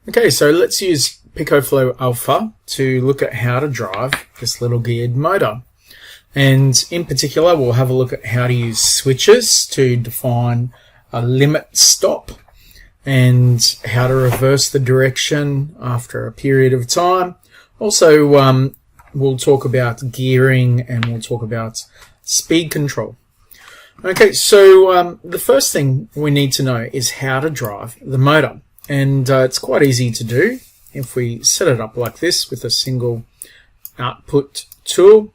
Okay, so let's use PicoFlow ALPHA to look at how to drive this little geared motor. And in particular, we'll have a look at how to use switches to define a limit stop and how to reverse the direction after a period of time. Also, we'll talk about gearing and we'll talk about speed control. Okay, so the first thing we need to know is how to drive the motor. And it's quite easy to do if we set it up like this with a single output tool.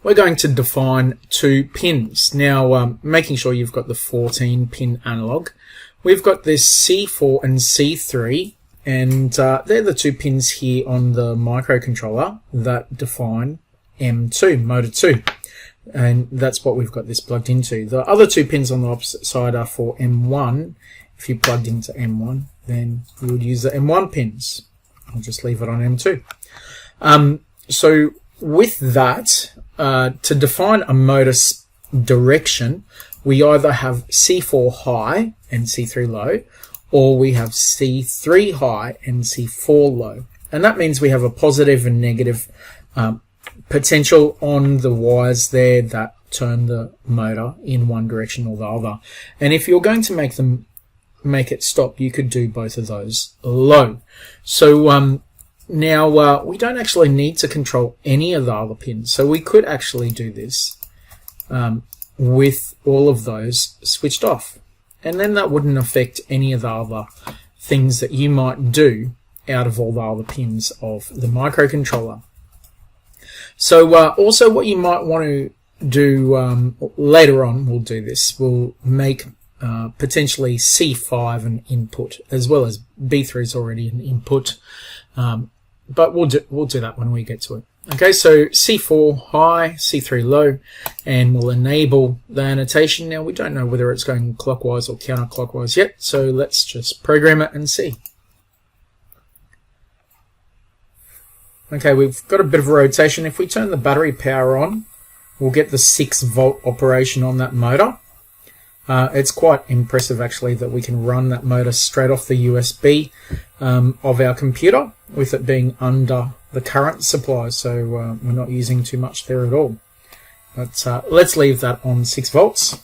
We're going to define two pins. Now, making sure you've got the 14 pin analog. We've got this C4 and C3, and they're the two pins here on the microcontroller that define M2, motor 2. And that's what we've got this plugged into. The other two pins on the opposite side are for M1. If you plugged into M1, then you would use the M1 pins. I'll just leave it on M2. So with that, to define a motor direction, we either have C4 high and C3 low, or we have C3 high and C4 low. And that means we have a positive and negative potential on the wires there that turn the motor in one direction or the other. And if you're going to make it stop, you could do both of those low. So now we don't actually need to control any of the other pins, so we could actually do this with all of those switched off, and then that wouldn't affect any of the other things that you might do out of all the other pins of the microcontroller. So also what you might want to do later on, we'll do this, we'll make potentially C5 an input, as well as B3 is already an input, but we'll do that when we get to it. Okay, so C4 high, C3 low, and we'll enable the annotation. Now we don't know whether it's going clockwise or counterclockwise yet, so let's just program it and see. Okay, we've got a bit of a rotation. If we turn the battery power on, we'll get the 6-volt operation on that motor. It's quite impressive actually that we can run that motor straight off the USB of our computer with it being under the current supply, so we're not using too much there at all. But let's leave that on 6 volts.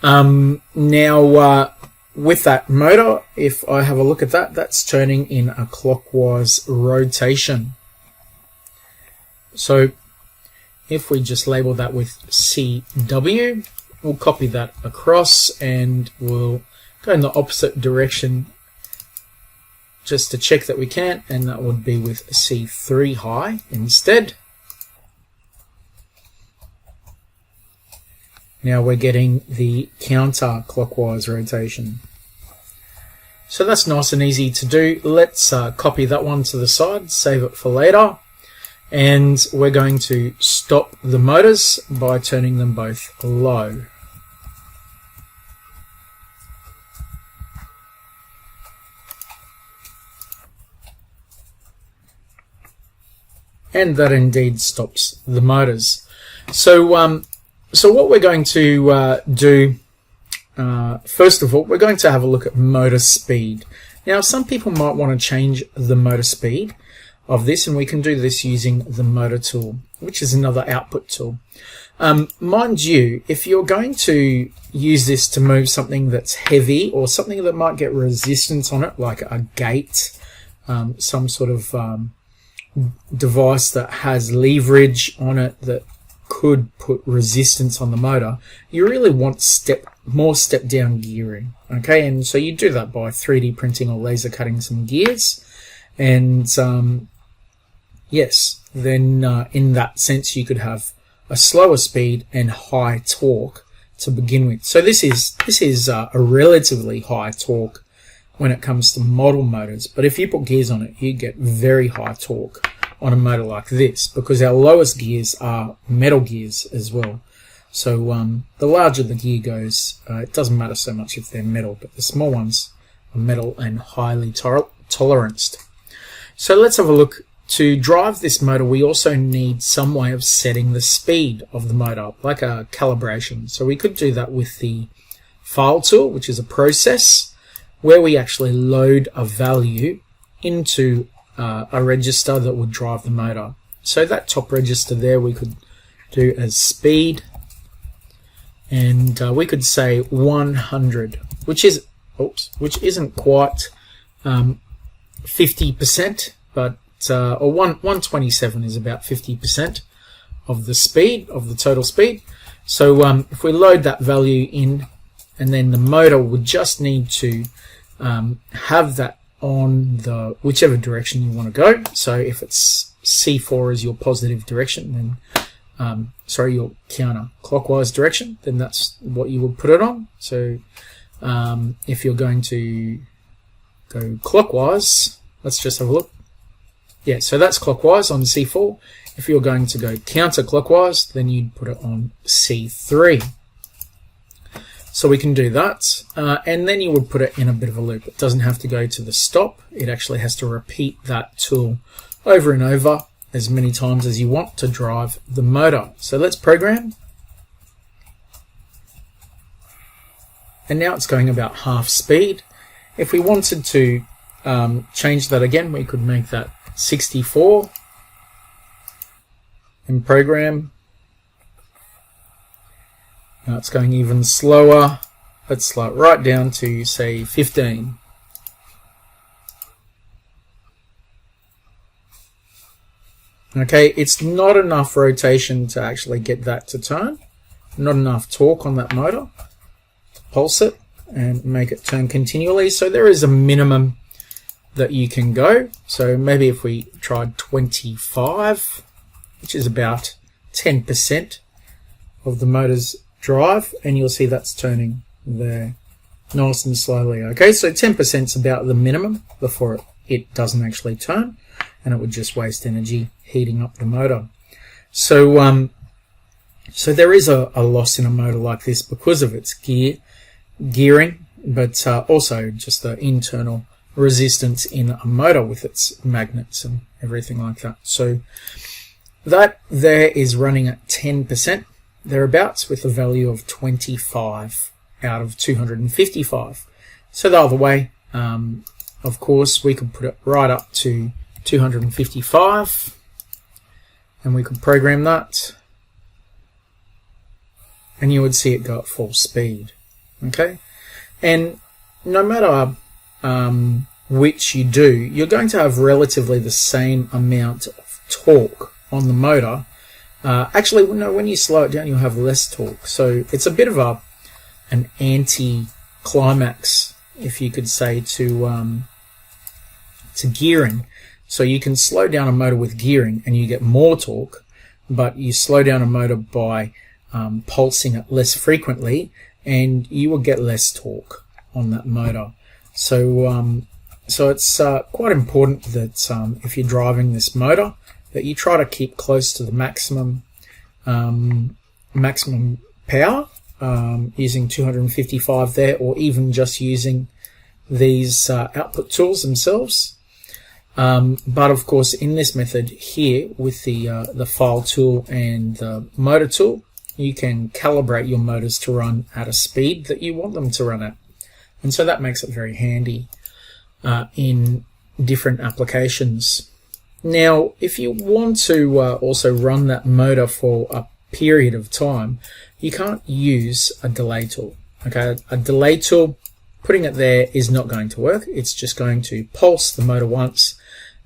Now with that motor, if I have a look at that, that's turning in a clockwise rotation. So if we just label that with CW, we'll copy that across and we'll go in the opposite direction just to check that we can, and that would be with C3 high instead. Now we're getting the counterclockwise rotation. So that's nice and easy to do. Let's copy that one to the side, save it for later. And we're going to stop the motors by turning them both low. And that indeed stops the motors. So what we're going to do, first of all, we're going to have a look at motor speed. Now, some people might want to change the motor speed of this, and we can do this using the motor tool, which is another output tool. Mind you, if you're going to use this to move something that's heavy or something that might get resistance on it, like a gate, some sort of device that has leverage on it that could put resistance on the motor, you really want more step down gearing. Okay, and so you do that by 3D printing or laser cutting some gears, and yes, then in that sense you could have a slower speed and high torque to begin with. So this is a relatively high torque when it comes to model motors, but if you put gears on it, you get very high torque on a motor like this, because our lowest gears are metal gears as well. So the larger the gear goes, it doesn't matter so much if they're metal, but the small ones are metal and highly toleranced. So let's have a look. To drive this motor, we also need some way of setting the speed of the motor, like a calibration. So we could do that with the file tool, which is a process, where we actually load a value into a register that would drive the motor. So that top register there we could do as speed, and we could say 100, which isn't quite 50%, but or 127 is about 50% of the speed, of the total speed. So if we load that value in, and then the motor would just need to have that on the whichever direction you want to go. So if it's C4 is your positive direction, then your counterclockwise direction, then that's what you would put it on. So if you're going to go clockwise, let's just have a look. Yeah, so that's clockwise on C4. If you're going to go counterclockwise, then you'd put it on C3. So we can do that, and then you would put it in a bit of a loop. It doesn't have to go to the stop. It actually has to repeat that tool over and over as many times as you want to drive the motor. So let's program. And now it's going about half speed. If we wanted to change that again, we could make that 64 and program. Now it's going even slower. Let's slow it right down to, say, 15. Okay, it's not enough rotation to actually get that to turn. Not enough torque on that motor to pulse it and make it turn continually. So there is a minimum that you can go. So maybe if we tried 25, which is about 10% of the motor's drive, and you'll see that's turning there nice and slowly. Okay, so 10% is about the minimum before it doesn't actually turn, and it would just waste energy heating up the motor. So so there is a loss in a motor like this because of its gearing, but also just the internal resistance in a motor with its magnets and everything like that. So that there is running at 10% thereabouts, with a value of 25 out of 255. So the other way, of course, we could put it right up to 255, and we could program that, and you would see it go at full speed. Okay, and no matter which you do, you're going to have relatively the same amount of torque on the motor. Actually, no, when you slow it down, you'll have less torque. So it's a bit of an anti-climax, if you could say, to gearing. So you can slow down a motor with gearing and you get more torque, but you slow down a motor by pulsing it less frequently, and you will get less torque on that motor. So so it's quite important that if you're driving this motor, that you try to keep close to the maximum power, using 255 there, or even just using these output tools themselves. But of course, in this method here with the file tool and the motor tool, you can calibrate your motors to run at a speed that you want them to run at, and so that makes it very handy in different applications. Now, if you want to also run that motor for a period of time, you can't use a delay tool. Okay, a delay tool, putting it there is not going to work. It's just going to pulse the motor once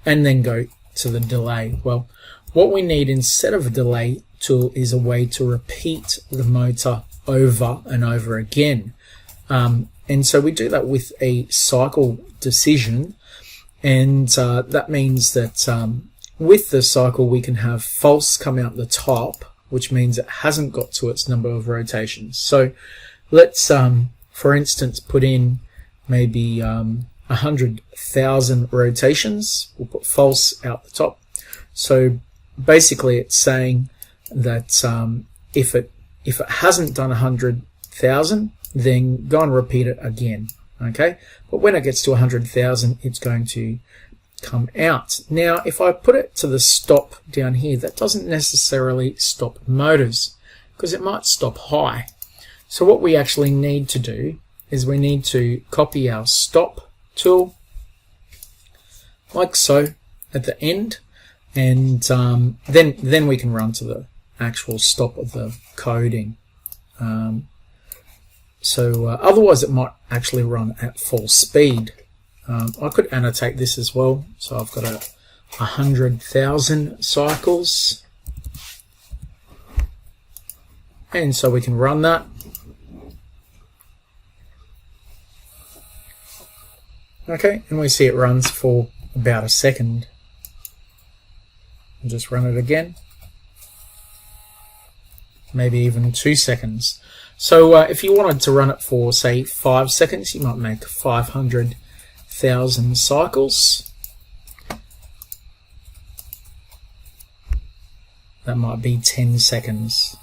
and then go to the delay. Well, what we need instead of a delay tool is a way to repeat the motor over and over again. And so we do that with a cycle decision. And that means that with the cycle we can have false come out the top, which means it hasn't got to its number of rotations. So let's, for instance, put in maybe 100,000 rotations. We'll put false out the top. So basically it's saying that if it hasn't done 100,000, then go and repeat it again. Okay, but when it gets to 100,000, it's going to come out. Now, if I put it to the stop down here, that doesn't necessarily stop motors, because it might stop high. So what we actually need to do is we need to copy our stop tool like so at the end, and then we can run to the actual stop of the coding. Otherwise it might actually run at full speed. I could annotate this as well. So I've got 100,000 cycles, and so we can run that. Okay, and we see it runs for about a second. I'll just run it again. Maybe even 2 seconds. So if you wanted to run it for, say, 5 seconds, you might make 500,000 cycles. That might be 10 seconds.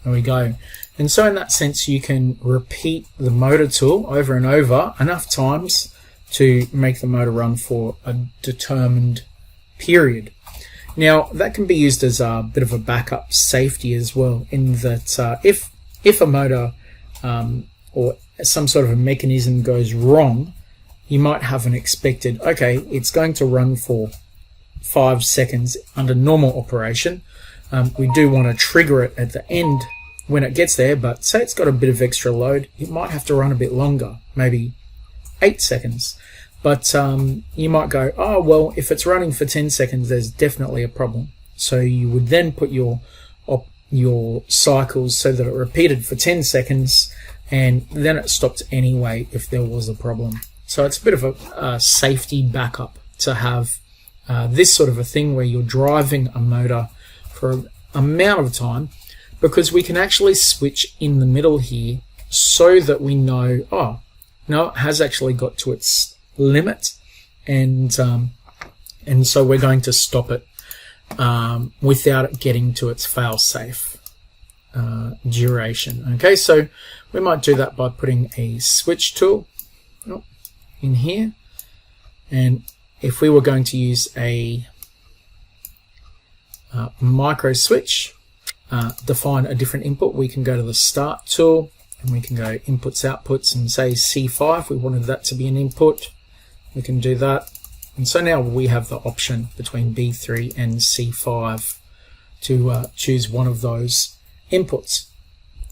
There we go. And so in that sense, you can repeat the motor tool over and over enough times to make the motor run for a determined period. Now, that can be used as a bit of a backup safety as well, in that if a motor or some sort of a mechanism goes wrong, you might have an expected, okay, it's going to run for 5 seconds under normal operation. We do want to trigger it at the end when it gets there, but say it's got a bit of extra load, it might have to run a bit longer, maybe 8 seconds. But you might go, oh, well, if it's running for 10 seconds, there's definitely a problem. So you would then put your cycles so that it repeated for 10 seconds, and then it stopped anyway if there was a problem. So it's a bit of a safety backup to have this sort of a thing where you're driving a motor for an amount of time, because we can actually switch in the middle here so that we know, oh, no, it has actually got to its limit, and so we're going to stop it without it getting to its fail-safe duration. Okay, so we might do that by putting a switch tool in here, and if we were going to use a microswitch, define a different input, we can go to the start tool and we can go inputs outputs and say C5. We wanted that to be an input. We can do that, and so now we have the option between B3 and C5 to choose one of those inputs.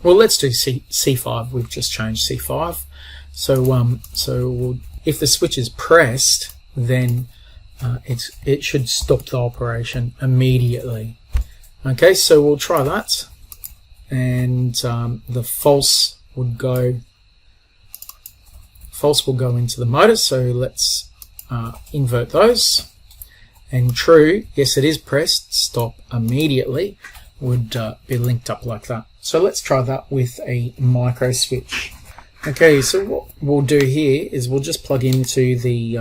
Well, let's do C5. We've just changed C5. So if the switch is pressed, then it should stop the operation immediately. Okay, so we'll try that, and the false will go into the motor. So let's invert those, and true, yes, it is pressed, stop immediately, would be linked up like that. So let's try that with a micro switch. Okay, so what we'll do here is we'll just plug into the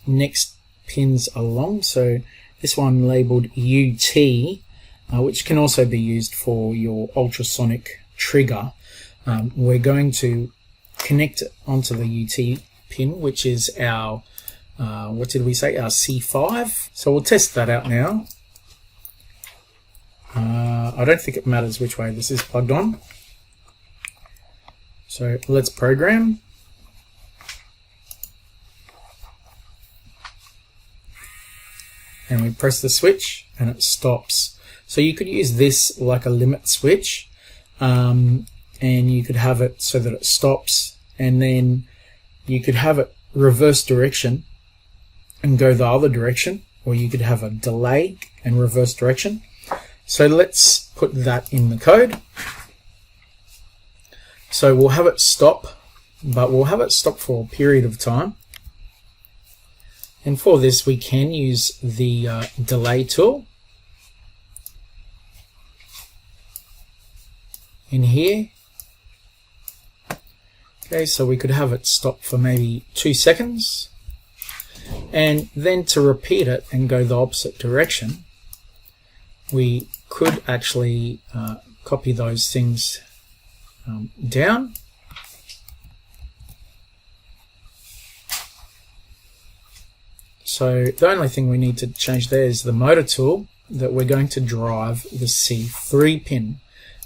next pins along. So this one labeled UT, which can also be used for your ultrasonic trigger. We're going to connect it onto the UT pin, which is our, what did we say, our C5. So we'll test that out now. I don't think it matters which way this is plugged on. So let's program. And we press the switch and it stops. So you could use this like a limit switch, and you could have it so that it stops, and then you could have it reverse direction and go the other direction, or you could have a delay and reverse direction. So let's put that in the code. So we'll have it stop, but we'll have it stop for a period of time. And for this, we can use the delay tool in here. Okay, so we could have it stop for maybe 2 seconds. And then to repeat it and go the opposite direction, we could actually copy those things down. So the only thing we need to change there is the motor tool. that we're going to drive the C3 pin,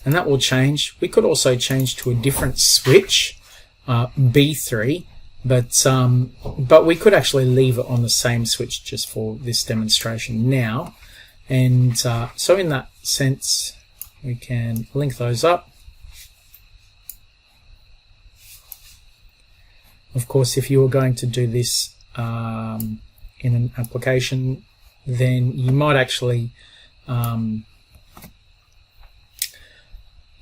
and that will change. We could also change to a different switch, B3, but we could actually leave it on the same switch just for this demonstration now. And so in that sense, we can link those up. Of course, if you were going to do this in an application, then you might actually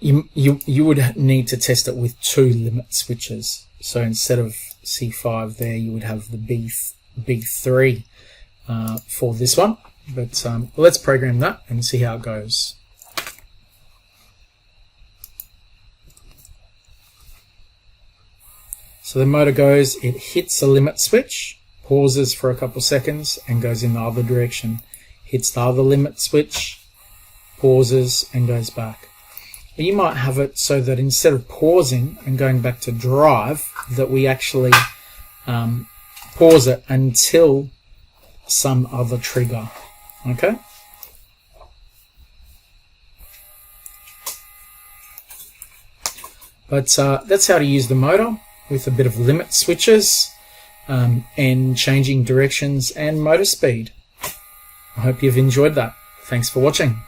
you would need to test it with 2 limit switches. So instead of C5 there, you would have the B3 for this one. But let's program that and see how it goes. So the motor goes, it hits the limit switch, pauses for a couple seconds and goes in the other direction. Hits the other limit switch, pauses and goes back. You might have it so that instead of pausing and going back to drive, that we actually pause it until some other trigger. Okay? But that's how to use the motor with a bit of limit switches and changing directions and motor speed. I hope you've enjoyed that. Thanks for watching.